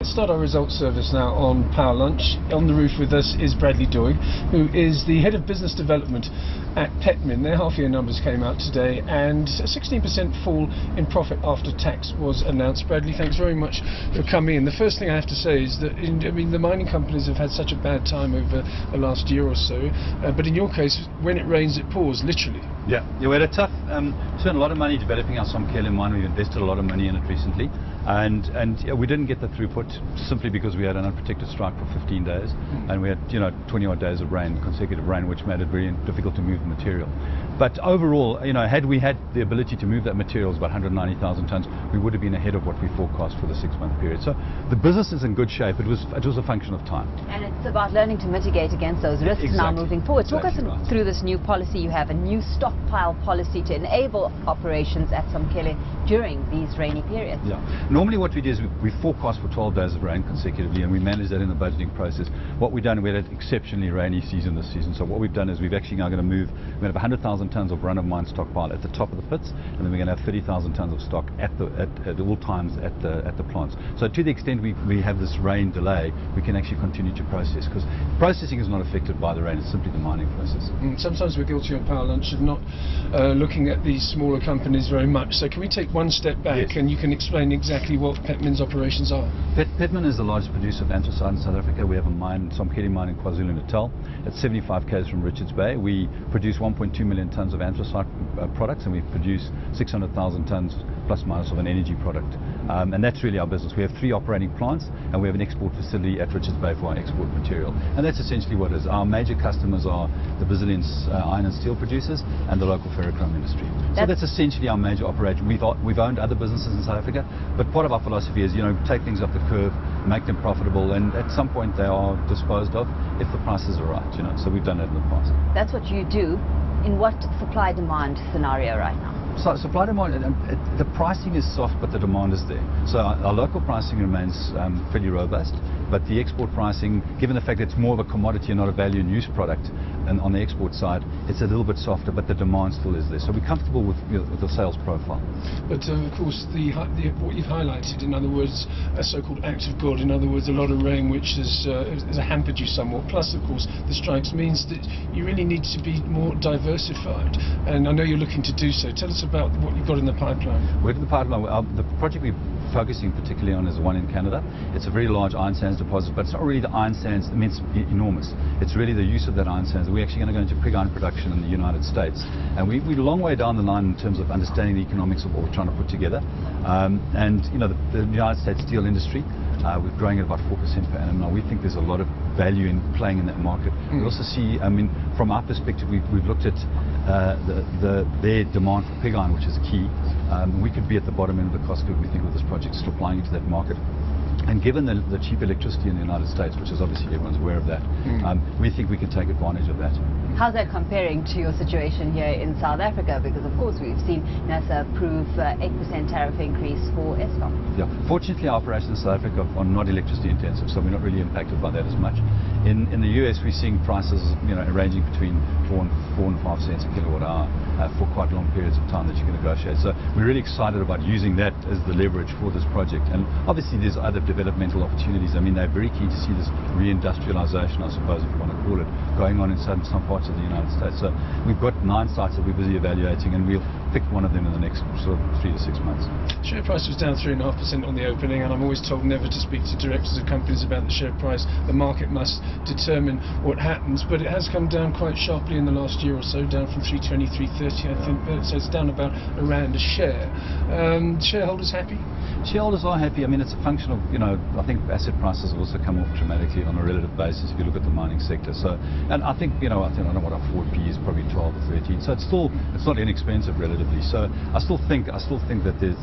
Let's start our results service now on Power Lunch. On the roof with us is Bradley Doig, who is the Head of Business Development at Petmin. Their half-year numbers came out today and a 16% fall in profit after tax was announced. Bradley, thanks very much for coming in. The first thing I have to say is that the mining companies have had such a bad time over the last year or so, but in your case, when it rains it pours, literally. Yeah, we had a tough, spent a lot of money developing our Somkhele mine. We've invested a lot of money in it recently, and we didn't get the throughput simply because we had an unprotected strike for 15 days, and we had 20 odd days of rain, consecutive rain, which made it very difficult to move the material. But overall, had we had the ability to move that material, about 190,000 tons, we would have been ahead of what we forecast for the 6-month period. So the business is in good shape. It was a function of time. And it's about learning to mitigate against those risks now moving forward. Talk us through this new policy you have, a new stockpile policy to enable operations at Somkhele during these rainy periods. Yeah. Normally what we do is we forecast for 12 days of rain consecutively, and we manage that in the budgeting process. What we've done, we had an exceptionally rainy season this season, so what we've done is we've actually now going to move, we're going to have 100,000 tons of run-of-mine stockpile at the top of the pits, and then we're going to have 30,000 tons of stock at all times at the plants. So to the extent we have this rain delay, we can actually continue to process, because processing is not affected by the rain, it's simply the mining process. Sometimes we're guilty on Power Lunch of not looking at these smaller companies very much, so can we take one step back? Yes. And you can explain exactly what Petmin's operations are? Petmin is the largest producer of anthracite in South Africa. We have a mine, Somkhele mine in KwaZulu-Natal. It's 75 km from Richards Bay. We produce 1.2 million tons of anthracite products, and we produce 600,000 tons plus minus of an energy product. And that's really our business. We have 3 operating plants, and we have an export facility at Richards Bay for our export material. And that's essentially what it is. Our major customers are the Brazilian iron and steel producers and the local ferrochrome industry. So that's essentially our major operation. We've owned other businesses in South Africa, but part of our philosophy is, take things off the curve, make them profitable, and at some point they are disposed of if the prices are right. So we've done that in the past. That's what you do. In what supply-demand scenario right now? So supply demand, the pricing is soft, but the demand is there. So our local pricing remains pretty robust, but the export pricing, given the fact that it's more of a commodity and not a value and use product, and on the export side, it's a little bit softer, but the demand still is there. So we're comfortable with the sales profile. But of course, what you've highlighted, in other words, a so-called act of God, in other words, a lot of rain which has hampered you somewhat. Plus, of course, the strikes means that you really need to be more diversified, and I know you're looking to do so. Tell us about what you've got in the pipeline. We're in the pipeline. The project we're focusing particularly on is the one in Canada. It's a very large iron sands deposit, but it's not really the iron sands. I mean, it's enormous. It's really the use of that iron sands. We're actually going to go into pig iron production in the United States, and we're a long way down the line in terms of understanding the economics of what we're trying to put together. The United States steel industry, we're growing at about 4% per annum now. We think there's a lot of value in playing in that market. We also see, from our perspective, we've looked at their demand for pig iron, which is key. We could be at the bottom end of the cost curve, we think, with this project, still applying into that market. And given the cheap electricity in the United States, which is obviously everyone's aware of that, we think we can take advantage of that. How's that comparing to your situation here in South Africa? Because of course we've seen NASA approve 8% tariff increase for Eskom. Yeah, fortunately our operations in South Africa are not electricity intensive, so we're not really impacted by that as much. In the US we're seeing prices ranging between 4 and 4.5 cents a kilowatt hour for quite long periods of time that you can negotiate. So we're really excited about using that as the leverage for this project. And obviously there's other developmental opportunities. They're very keen to see this reindustrialization, I suppose, if you want to call it, going on in some parts of the United States. So we've got 9 sites that we're busy evaluating, and we'll pick one of them in the next sort of 3 to 6 months. Share price was down 3.5% on the opening, and I'm always told never to speak to directors of companies about the share price. The market must determine what happens, but it has come down quite sharply in the last year or so, down from 320, 330, I think. So it's down about around a share. Shareholders happy? Shareholders are happy. It's a function of, I think asset prices have also come off dramatically on a relative basis if you look at the mining sector. So, and I think, I don't know what our forward PE is, probably 12 or 13. So it's not inexpensive relatively. So I still think that there's,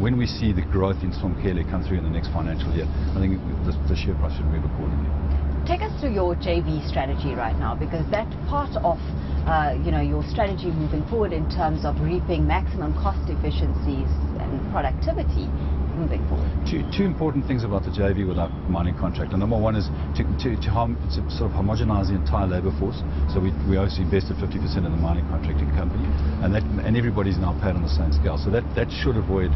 when we see the growth in Somkhele come through in the next financial year, I think the share price should move accordingly. Take us through your JV strategy right now, because that part of your strategy moving forward in terms of reaping maximum cost efficiencies and productivity moving forward? Two important things about the JV with our mining contractor. Number one is to sort of homogenize the entire labour force. So we obviously invested 50% in the mining contracting company, and everybody's now paid on the same scale. So that should avoid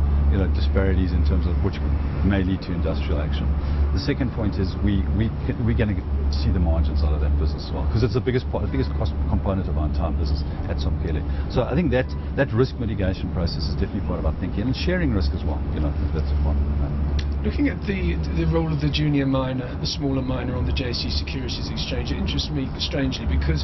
disparities in terms of which may lead to industrial action. The second point is we're going to see the margins out of that business as well, because it's the biggest cost component of our entire business at Somkhele. So I think that risk mitigation process is definitely part of our thinking, and sharing risk as well. That's a part of it. Looking at the role of the junior miner, the smaller miner on the JC Securities Exchange, it interests me strangely because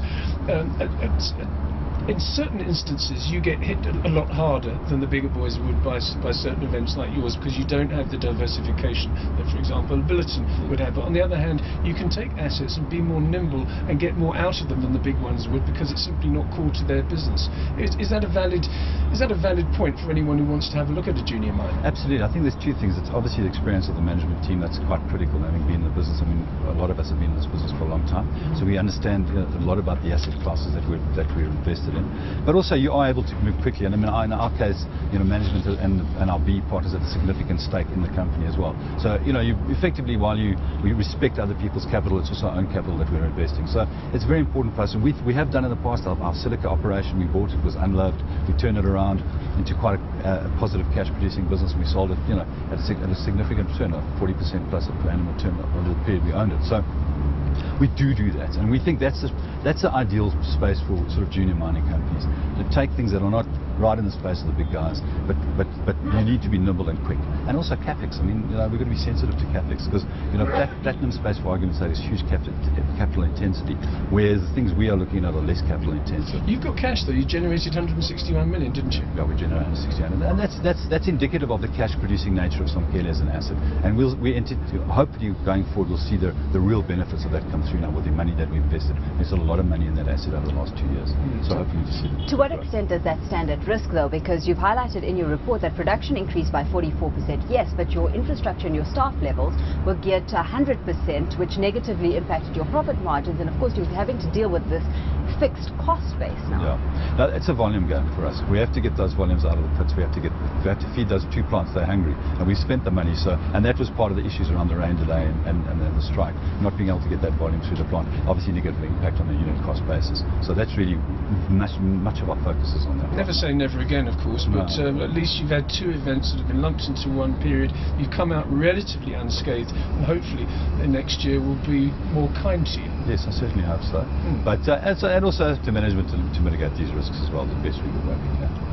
in certain instances you get hit a lot harder than the bigger boys would by certain events like yours, because you don't have the diversification that, for example, Billiton would have. But on the other hand, you can take assets and be more nimble and get more out of them than the big ones would, because it's simply not core to their business. Is that a valid point for anyone who wants to have a look at a junior mine? Absolutely. I think there's two things. It's obviously the experience of the management team that's quite critical, having been in the business. I mean, a lot of us have been in this business for a long time, so we understand a lot about the asset classes that we're invested in. But also you are able to move quickly, and I mean, in our case, management and our B partners have a significant stake in the company as well. So you effectively, while we respect other people's capital, it's also our own capital that we're investing. So it's very important for us, and we have done in the past. Our silica operation, we bought it, was unloved. We turned it around into quite a positive cash producing business, and we sold it at a significant return, 40% plus per annum return over the period we owned it. So we do that, and we think that's the ideal space for sort of junior mining companies, to take things that are not right in the space of the big guys, but you need to be nimble and quick. And also capex. I mean, we've got to be sensitive to capex, because platinum space, for argument's sake, is huge capital intensity, whereas the things we are looking at are less capital intensive. You've got cash though. You generated 161 million, didn't you? Yeah, we generated 161 million, and that's indicative of the cash producing nature of Somkhele as an asset. And hopefully going forward we'll see the real benefits of that come through now with the money that we invested. There's a lot of money in that asset over the last 2 years. So hopefully we'll see that. To what extent does that stand at risk though? Because you've highlighted in your report that production increased by 44%, yes, but your infrastructure and your staff levels were geared to 100%, which negatively impacted your profit margins, and of course you're having to deal with this fixed cost base now. Yeah, no, it's a volume game for us. We have to get those volumes out of the pits. We have to feed those 2 plants. They're hungry, and we spent the money. So, and that was part of the issues around the rain delay and the strike, not being able to get that volume through the plant. Obviously negative impact on the unit cost basis. So that's really much of our focus is on that. Never say never again, of course, but at least you've had 2 events that have been lumped into one period. You've come out relatively unscathed, and hopefully the next year will be more kind to you. Yes, I certainly hope so. But and also to management to mitigate these risks as well the best we can.